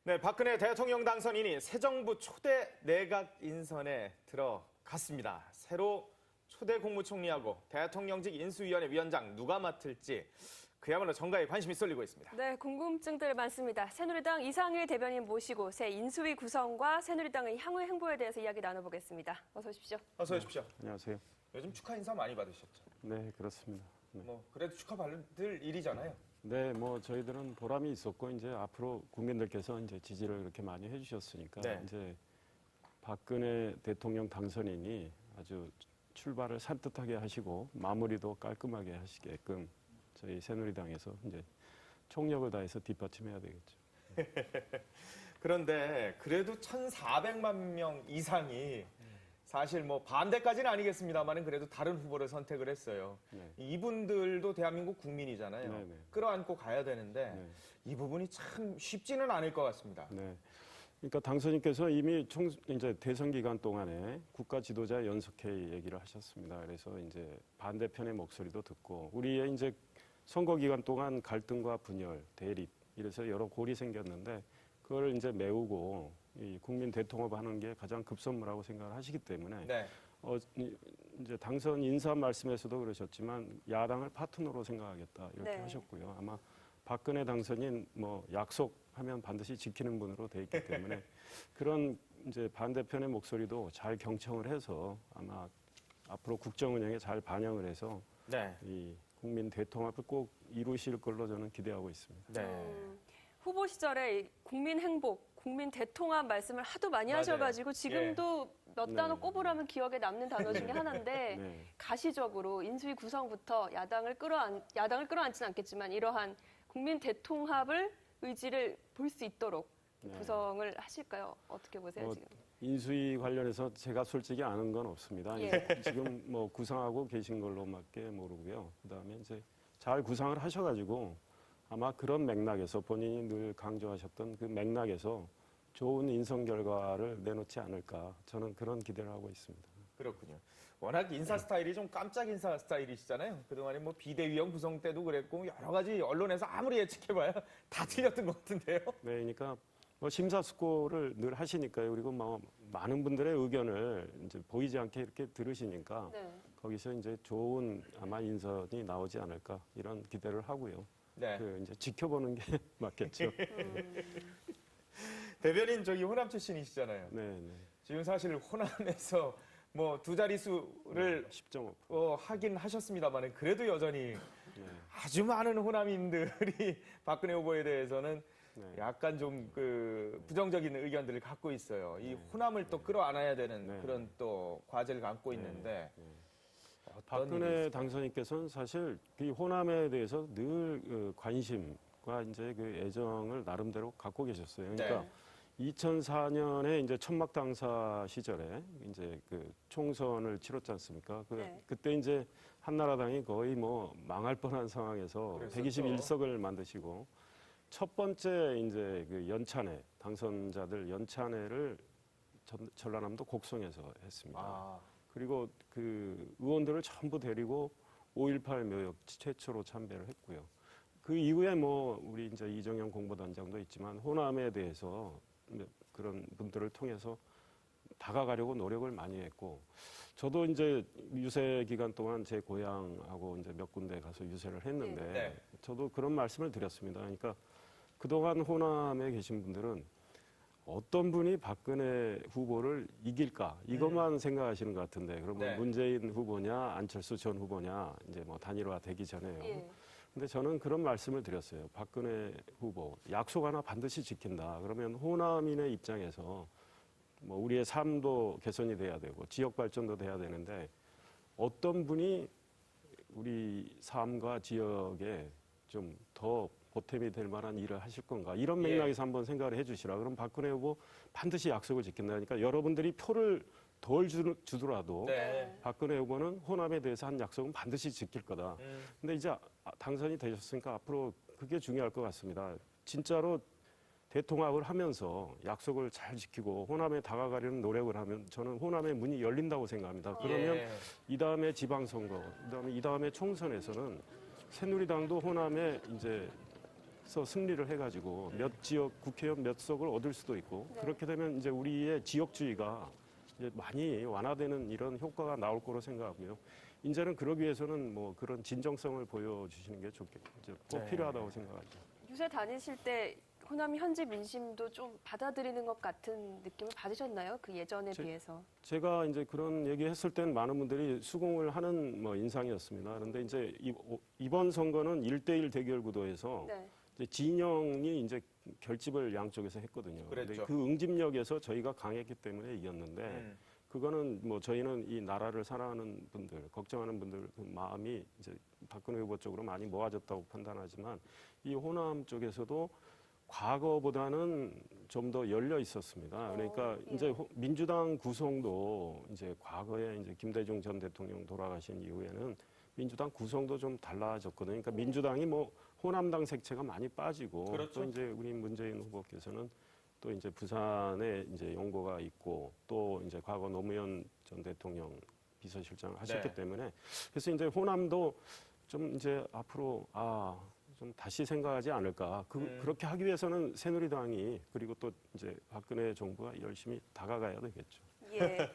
네, 박근혜 대통령 당선인이 새 정부 초대 내각 인선에 들어갔습니다. 새로 초대 국무총리하고 대통령직 인수위원회 위원장 누가 맡을지 그야말로 정가에 관심이 쏠리고 있습니다. 네, 궁금증들 많습니다. 새누리당 이상일 대변인 모시고 새 인수위 구성과 새누리당의 향후 행보에 대해서 이야기 나눠보겠습니다. 어서 오십시오. 어서 오십시오. 안녕하세요. 요즘 축하 인사 많이 받으셨죠? 네, 그렇습니다. 네. 그래도 축하받을 일이잖아요. 네, 저희들은 보람이 있었고 이제 앞으로 국민들께서 이제 지지를 그렇게 많이 해주셨으니까 네. 이제 박근혜 대통령 당선인이 아주 출발을 산뜻하게 하시고 마무리도 깔끔하게 하시게끔 저희 새누리당에서 이제 총력을 다해서 뒷받침해야 되겠죠. 그런데 그래도 1,400만 명 이상이 사실 반대까지는 아니겠습니다만은 그래도 다른 후보를 선택을 했어요. 네. 이분들도 대한민국 국민이잖아요. 네, 네. 끌어안고 가야 되는데 네. 이 부분이 참 쉽지는 않을 것 같습니다. 네. 그러니까 당선인께서 이미 이제 대선 기간 동안에 국가 지도자 연석회의 얘기를 하셨습니다. 그래서 이제 반대편의 목소리도 듣고 우리의 이제 선거 기간 동안 갈등과 분열, 대립 이래서 여러 골이 생겼는데 그걸 이제 메우고 이 국민 대통합하는 게 가장 급선무라고 생각을 하시기 때문에 네. 이제 당선 인사 말씀에서도 그러셨지만 야당을 파트너로 생각하겠다 이렇게 네. 하셨고요. 아마 박근혜 당선인 약속하면 반드시 지키는 분으로 돼 있기 때문에 그런 이제 반대편의 목소리도 잘 경청을 해서 아마 앞으로 국정 운영에 잘 반영을 해서 네. 이 국민 대통합을 꼭 이루실 걸로 저는 기대하고 있습니다. 네. 후보 시절에 국민 행복, 국민 대통합 말씀을 하도 많이 맞아요. 하셔가지고 지금도 몇 단어 네. 꼽으라면 기억에 남는 단어 중에 하나인데 네. 가시적으로 인수위 구성부터 야당을 끌어안지는 않겠지만 이러한 국민 대통합을 의지를 볼 수 있도록 네. 구성을 하실까요? 어떻게 보세요, 지금? 인수위 관련해서 제가 솔직히 아는 건 없습니다. 예. 지금 구상하고 계신 걸로밖에 모르고요. 그다음에 이제 잘 구상을 하셔가지고 아마 그런 맥락에서 본인이 늘 강조하셨던 그 맥락에서 좋은 인선 결과를 내놓지 않을까 저는 그런 기대를 하고 있습니다. 그렇군요. 워낙 인사 스타일이 좀 깜짝 인사 스타일이시잖아요. 그동안에 비대위원 구성 때도 그랬고 여러 가지 언론에서 아무리 예측해봐야 다 틀렸던 것 같은데요. 네, 그러니까 심사숙고를 늘 하시니까요. 그리고 많은 분들의 의견을 이제 보이지 않게 이렇게 들으시니까 네. 거기서 이제 좋은 아마 인선이 나오지 않을까 이런 기대를 하고요. 네. 이제 지켜보는 게 맞겠죠. 대변인 호남 출신이시잖아요. 네, 네. 지금 사실 호남에서 두 자릿수를 10.5%. 하긴 하셨습니다만 그래도 여전히 아주 많은 호남인들이 박근혜 후보에 대해서는 네. 약간 좀 부정적인 의견들을 갖고 있어요. 이 호남을 또 끌어안아야 되는 네. 그런 또 과제를 갖고 있는데 어떤 일이 박근혜 있을까요? 당선인께서는 사실 이 호남에 대해서 늘 관심과 이제 애정을 나름대로 갖고 계셨어요. 그러니까 네. 2004년에 이제 천막 당사 시절에 이제 총선을 치렀지 않습니까? 네. 그때 이제 한나라당이 거의 망할 뻔한 상황에서 그랬었죠. 121석을 만드시고 첫 번째 이제 연찬회 당선자들 연찬회를 전라남도 곡성에서 했습니다. 아, 그리고 의원들을 전부 데리고 5.18 묘역 최초로 참배를 했고요. 그 이후에 우리 이제 이정현 공보단장도 있지만 호남에 대해서 그런 분들을 통해서 다가가려고 노력을 많이 했고 저도 이제 유세 기간 동안 제 고향하고 이제 몇 군데 가서 유세를 했는데 네. 저도 그런 말씀을 드렸습니다. 그러니까 그동안 호남에 계신 분들은 어떤 분이 박근혜 후보를 이길까 이것만 생각하시는 것 같은데 그러면 네. 문재인 후보냐 안철수 전 후보냐 이제 단일화 되기 전에요. 예. 근데 저는 그런 말씀을 드렸어요. 박근혜 후보 약속 하나 반드시 지킨다. 그러면 호남인의 입장에서 우리의 삶도 개선이 돼야 되고 지역 발전도 돼야 되는데 어떤 분이 우리 삶과 지역에 좀 더 보탬이 될 만한 일을 하실 건가 이런 맥락에서 한번 생각을 해주시라. 그럼 박근혜 후보 반드시 약속을 지킨다니까 여러분들이 표를 덜 주더라도 네. 박근혜 후보는 호남에 대해서 한 약속은 반드시 지킬 거다. 근데 이제 당선이 되셨으니까 앞으로 그게 중요할 것 같습니다. 진짜로 대통합을 하면서 약속을 잘 지키고 호남에 다가가려는 노력을 하면 저는 호남의 문이 열린다고 생각합니다. 그러면 예. 이 다음에 지방선거, 이 다음에 총선에서는 새누리당도 호남에 이제 승리를 해가지고 몇 지역 국회의원 몇 석을 얻을 수도 있고 네. 그렇게 되면 이제 우리의 지역주의가 이제 많이 완화되는 이런 효과가 나올 거로 생각하고요. 이제는 그러기 위해서는 뭐 그런 진정성을 보여주시는 게 꼭 네. 필요하다고 생각하죠. 요새 다니실 때 호남 현지 민심도 좀 받아들이는 것 같은 느낌을 받으셨나요? 그 예전에 비해서. 제가 이제 그런 얘기했을 땐 많은 분들이 수긍을 하는 뭐 인상이었습니다. 그런데 이제 이번 선거는 1대1 대결 구도에서 네. 이제 진영이 이제 결집을 양쪽에서 했거든요. 근데 그랬죠. 그 응집력에서 저희가 강했기 때문에 이겼는데 그거는 뭐 저희는 이 나라를 사랑하는 분들, 걱정하는 분들 그 마음이 이제 박근혜 후보 쪽으로 많이 모아졌다고 판단하지만 이 호남 쪽에서도 과거보다는 좀 더 열려 있었습니다. 그러니까 예. 이제 민주당 구성도 이제 과거에 이제 김대중 전 대통령 돌아가신 이후에는 민주당 구성도 좀 달라졌거든요. 그러니까 민주당이 뭐 호남당 색채가 많이 빠지고 그렇죠. 또 이제 우리 문재인 후보께서는 또 이제 부산에 이제 연고가 있고 또 이제 과거 노무현 전 대통령 비서실장을 하셨기 네. 때문에 그래서 이제 호남도 좀 이제 앞으로 좀 다시 생각하지 않을까. 그렇게 하기 위해서는 새누리당이 그리고 또 이제 박근혜 정부가 열심히 다가가야 되겠죠. 예.